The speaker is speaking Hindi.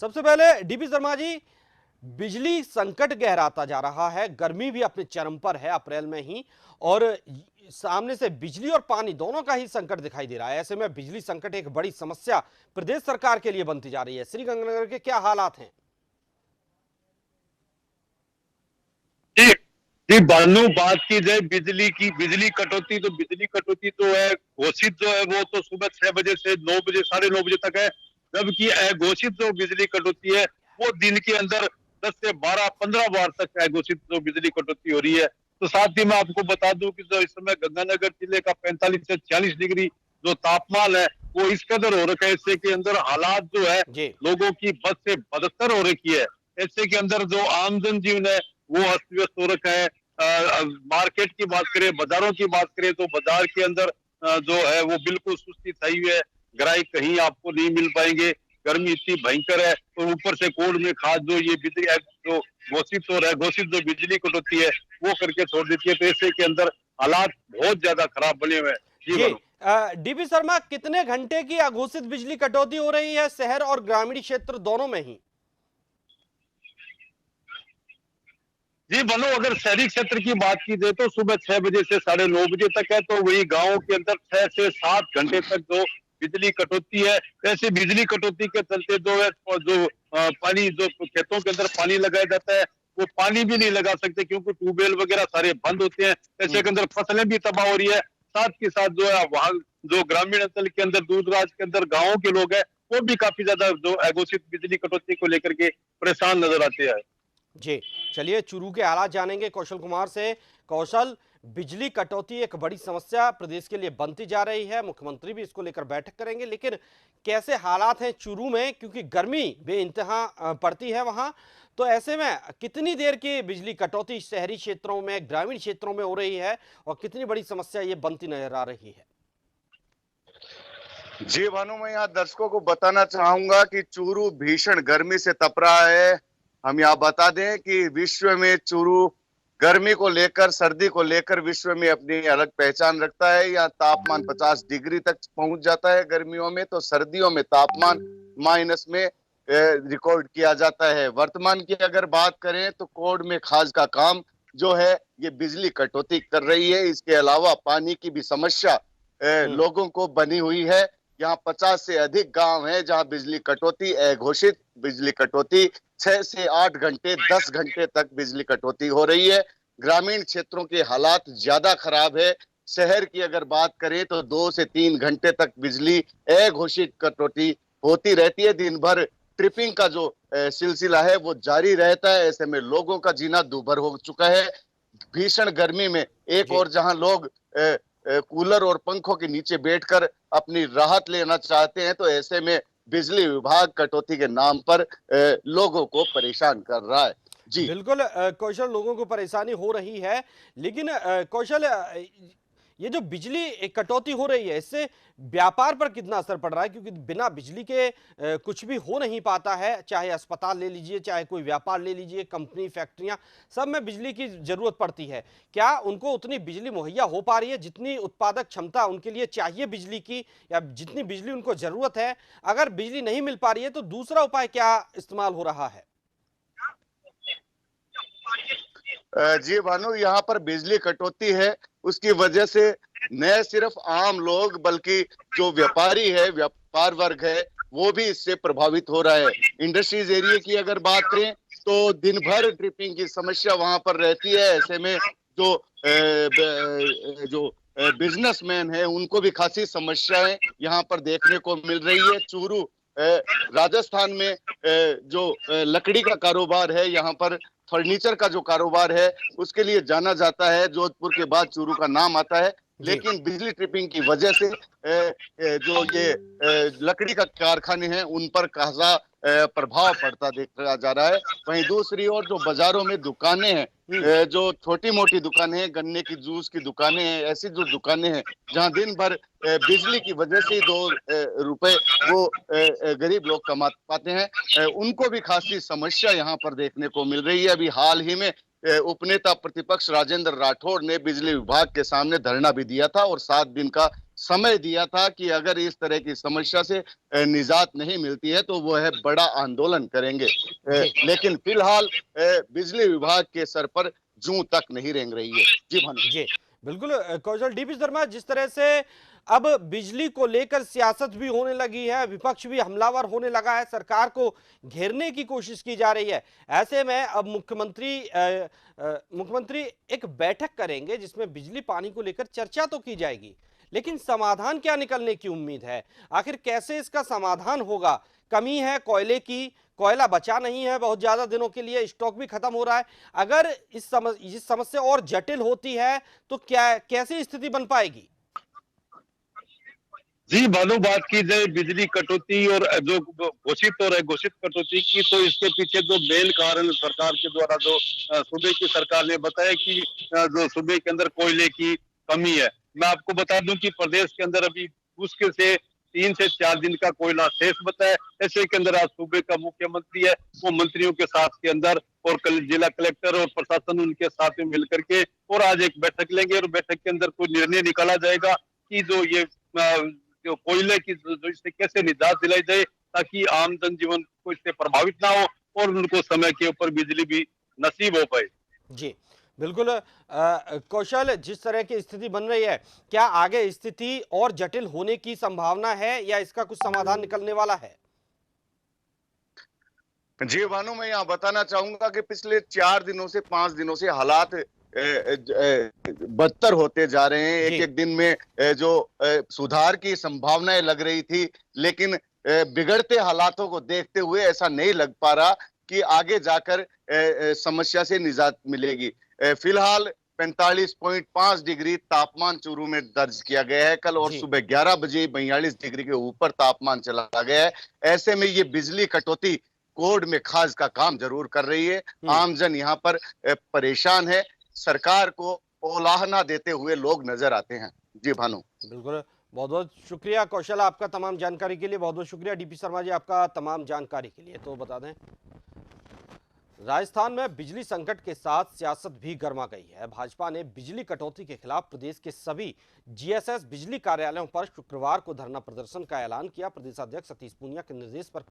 सबसे पहले डीपी शर्मा जी, बिजली संकट गहराता जा रहा है, गर्मी भी अपने चरम पर है अप्रैल में ही, और सामने से बिजली और पानी दोनों का ही संकट दिखाई दे रहा है। ऐसे में बिजली संकट एक बड़ी समस्या प्रदेश सरकार के लिए बनती जा रही है। श्रीगंगानगर के क्या हालात हैं? जी जी बानू, बात की जाए बिजली की, बिजली कटौती तो है घोषित जो है वो तो सुबह 6 बजे से 9 बजे, 9:30 बजे तक है। जबकि अघोषित जो बिजली कटौती है वो दिन के अंदर 10 से 12 15 बार तक अघोषित जो बिजली कटौती हो रही है। तो साथ ही मैं आपको बता दूं कि जो इस समय गंगानगर जिले का 45 से 46 डिग्री जो तापमान है वो इस कदर हो रखा है। इससे के अंदर हालात जो है जी लोगों की बद से बदतर हो रखी है। ऐसे के अंदर जो आम जनजीवन है वो अस्त व्यस्त हो रखा है। मार्केट की बात करें, बाजारों की बात करें तो बाजार के अंदर जो है वो बिल्कुल सुस्ती छाई हुई है। ग्राहक कहीं आपको नहीं मिल पाएंगे, गर्मी इतनी भयंकर है। और ऊपर से कोड में खास जो ये बिजली जो घोषित हो रहा है, घोषित जो बिजली कटौती है वो करके छोड़ देती है। तो ऐसे के अंदर हालात बहुत ज्यादा खराब बने हुए हैं। जी जी। बोलो। डीपी शर्मा, कितने घंटे की अघोषित बिजली कटौती हो रही है शहर और ग्रामीण क्षेत्र दोनों में ही? जी बनो, अगर शहरी क्षेत्र की बात की जाए तो सुबह 6 बजे से 9:30 बजे तक है। तो वही गाँव के अंदर 6 से 7 घंटे तक जो बिजली कटौती है। ऐसे बिजली कटौती के चलते जो है जो पानी जो खेतों के अंदर पानी लगाया जाता है वो पानी भी नहीं लगा सकते क्योंकि ट्यूबवेल वगैरह सारे बंद होते हैं। ऐसे के अंदर फसलें भी तबाह हो रही है। साथ के साथ जो है वहाँ जो ग्रामीण अंचल के अंदर, दूर दराज के अंदर गाँव के लोग हैं वो भी काफी ज्यादा जो अघोषित बिजली कटौती को लेकर के परेशान नजर आते हैं। जी, चलिए चूरू के हालात जानेंगे कौशल कुमार से। कौशल, बिजली कटौती एक बड़ी समस्या प्रदेश के लिए बनती जा रही है, मुख्यमंत्री भी इसको लेकर बैठक करेंगे, लेकिन कैसे हालात हैं चूरू में, क्योंकि गर्मी बेइंतहा पड़ती है वहां। तो ऐसे में कितनी देर की बिजली कटौती शहरी क्षेत्रों में, ग्रामीण क्षेत्रों में हो रही है, और कितनी बड़ी समस्या ये बनती नजर आ रही है? जी भानु, मैं यहाँ दर्शकों को बताना चाहूंगा कि चूरू भीषण गर्मी से तप रहा है। हम यहाँ बता दें कि विश्व में चूरू गर्मी को लेकर, सर्दी को लेकर विश्व में अपनी अलग पहचान रखता है। यहाँ तापमान 50 डिग्री तक पहुंच जाता है गर्मियों में, तो सर्दियों में तापमान माइनस में रिकॉर्ड किया जाता है। वर्तमान की अगर बात करें तो कोड में खाज का काम जो है ये बिजली कटौती कर रही है। इसके अलावा पानी की भी समस्या लोगों को बनी हुई है। यहाँ 50 से अधिक गांव हैं जहां बिजली कटौती, घोषित बिजली कटौती 6 से 8 घंटे, 10 घंटे तक बिजली कटौती हो रही है। ग्रामीण क्षेत्रों के हालात ज्यादा खराब है। शहर की अगर बात करें तो 2 से 3 घंटे तक बिजली अघोषित कटौती होती रहती है। दिन भर ट्रिपिंग का जो सिलसिला है वो जारी रहता है। ऐसे में लोगों का जीना दूभर हो चुका है। भीषण गर्मी में एक और जहां लोग कूलर और पंखों के नीचे बैठकर अपनी राहत लेना चाहते हैं, तो ऐसे में बिजली विभाग कटौती के नाम पर लोगों को परेशान कर रहा है। जी बिल्कुल कौशल, लोगों को परेशानी हो रही है, लेकिन कौशल, ये जो बिजली कटौती हो रही है इससे व्यापार पर कितना असर पड़ रहा है? क्योंकि बिना बिजली के कुछ भी हो नहीं पाता है। चाहे अस्पताल ले लीजिए, चाहे कोई व्यापार ले लीजिए, कंपनी, फैक्ट्रियां, सब में बिजली की जरूरत पड़ती है। क्या उनको उतनी बिजली मुहैया हो पा रही है जितनी उत्पादक क्षमता उनके लिए चाहिए बिजली की, या जितनी बिजली उनको जरूरत है? अगर बिजली नहीं मिल पा रही है तो दूसरा उपाय क्या इस्तेमाल हो रहा है? जी भानु, यहाँ पर बिजली कटौती है, उसकी वजह से न सिर्फ आम लोग बल्कि जो व्यापारी है, व्यापार वर्ग है, वो भी इससे प्रभावित हो रहा है। इंडस्ट्रीज एरिया की अगर बात करें तो दिन भर ट्रिपिंग की समस्या वहां पर रहती है। ऐसे में जो बिजनेसमैन है उनको भी खासी समस्याएं यहाँ पर देखने को मिल रही है। चूरू राजस्थान में जो लकड़ी का कारोबार है, यहाँ पर फर्नीचर का जो कारोबार है उसके लिए जाना जाता है। जोधपुर के बाद चूरू का नाम आता है, लेकिन बिजली ट्रिपिंग की वजह से जो ये लकड़ी का कारखाने हैं उन पर खासा प्रभाव पड़ता देखा जा रहा है। वहीं दूसरी ओर जो बाजारों में दुकानें हैं, जो छोटी मोटी दुकानें हैं, गन्ने की जूस की दुकानें हैं, ऐसी जो दुकानें हैं जहां दिन भर बिजली की वजह से 2 रुपए वो गरीब लोग कमा पाते हैं, उनको भी खासी समस्या यहाँ पर देखने को मिल रही है। अभी हाल ही में उपनेता प्रतिपक्ष राजेंद्र राठौड़ ने बिजली विभाग के सामने धरना भी दिया था और 7 दिन का समय दिया था कि अगर इस तरह की समस्या से निजात नहीं मिलती है तो वो है बड़ा आंदोलन करेंगे। जी लेकिन फिलहाल बिजली विभाग के सर पर जूं तक नहीं रेंग रही है। जी भानु। जी बिल्कुल कौशल डीपी शर्मा, जिस तरह से अब बिजली को लेकर सियासत भी होने लगी है, विपक्ष भी हमलावर होने लगा है, सरकार को घेरने की कोशिश की जा रही है, ऐसे में अब मुख्यमंत्री एक बैठक करेंगे जिसमें बिजली पानी को लेकर चर्चा तो की जाएगी, लेकिन समाधान क्या निकलने की उम्मीद है? आखिर कैसे इसका समाधान होगा? कमी है कोयले की, कोयला बचा नहीं है, बहुत ज्यादा दिनों के लिए स्टॉक भी खत्म हो रहा है। अगर इस समस्या और जटिल होती है तो क्या कैसी स्थिति बन पाएगी? जी भानु, बात की जाए बिजली कटौती और जो घोषित और अघोषित कटौती की, तो इसके पीछे जो मेन कारण सरकार के द्वारा जो सूबे की सरकार ने बताया कि जो सूबे के अंदर कोयले की कमी है। मैं आपको बता दूं कि प्रदेश के अंदर अभी मुश्किल से 3 से 4 दिन का कोयला शेष बचा है। ऐसे के अंदर आज सूबे का मुख्यमंत्री है, वो मंत्रियों के साथ के अंदर और कल जिला कलेक्टर और प्रशासन उनके साथ में मिलकर के और आज एक बैठक लेंगे और बैठक के अंदर कोई निर्णय निकाला जाएगा कि जो ये जो कोयले की जो इससे कैसे निजात दिलाई जाए, ताकि आम जनजीवन को इससे प्रभावित ना हो और उनको समय के ऊपर बिजली भी नसीब हो पाए। जी बिल्कुल कौशल, जिस तरह की स्थिति बन रही है, क्या आगे स्थिति और जटिल होने की संभावना है या इसका कुछ समाधान निकलने वाला है? जी भानु, मैं यहाँ बताना चाहूंगा कि पिछले 4 दिनों से 5 दिनों से हालात बदतर होते जा रहे हैं। एक एक दिन में जो सुधार की संभावनाएं लग रही थी, लेकिन बिगड़ते हालातों को देखते हुए ऐसा नहीं लग पा रहा कि आगे जाकर समस्या से निजात मिलेगी। फिलहाल 45.5 डिग्री तापमान चूरू में दर्ज किया गया है कल, और सुबह 11 बजे 42 डिग्री के ऊपर तापमान चला गया है। ऐसे में ये बिजली कटौती कोड में खास का काम जरूर कर रही है। आमजन यहाँ पर परेशान है, सरकार को ओलाहना देते हुए लोग नजर आते हैं। जी भानु। बिल्कुल, बहुत बहुत शुक्रिया कौशल, आपका तमाम जानकारी के लिए। बहुत बहुत शुक्रिया डीपी शर्मा जी, आपका तमाम जानकारी के लिए। तो बता दें, राजस्थान में बिजली संकट के साथ सियासत भी गर्मा गई है। भाजपा ने बिजली कटौती के खिलाफ प्रदेश के सभी जीएसएस बिजली कार्यालयों पर शुक्रवार को धरना प्रदर्शन का ऐलान किया। प्रदेश अध्यक्ष सतीश पूनिया के निर्देश पर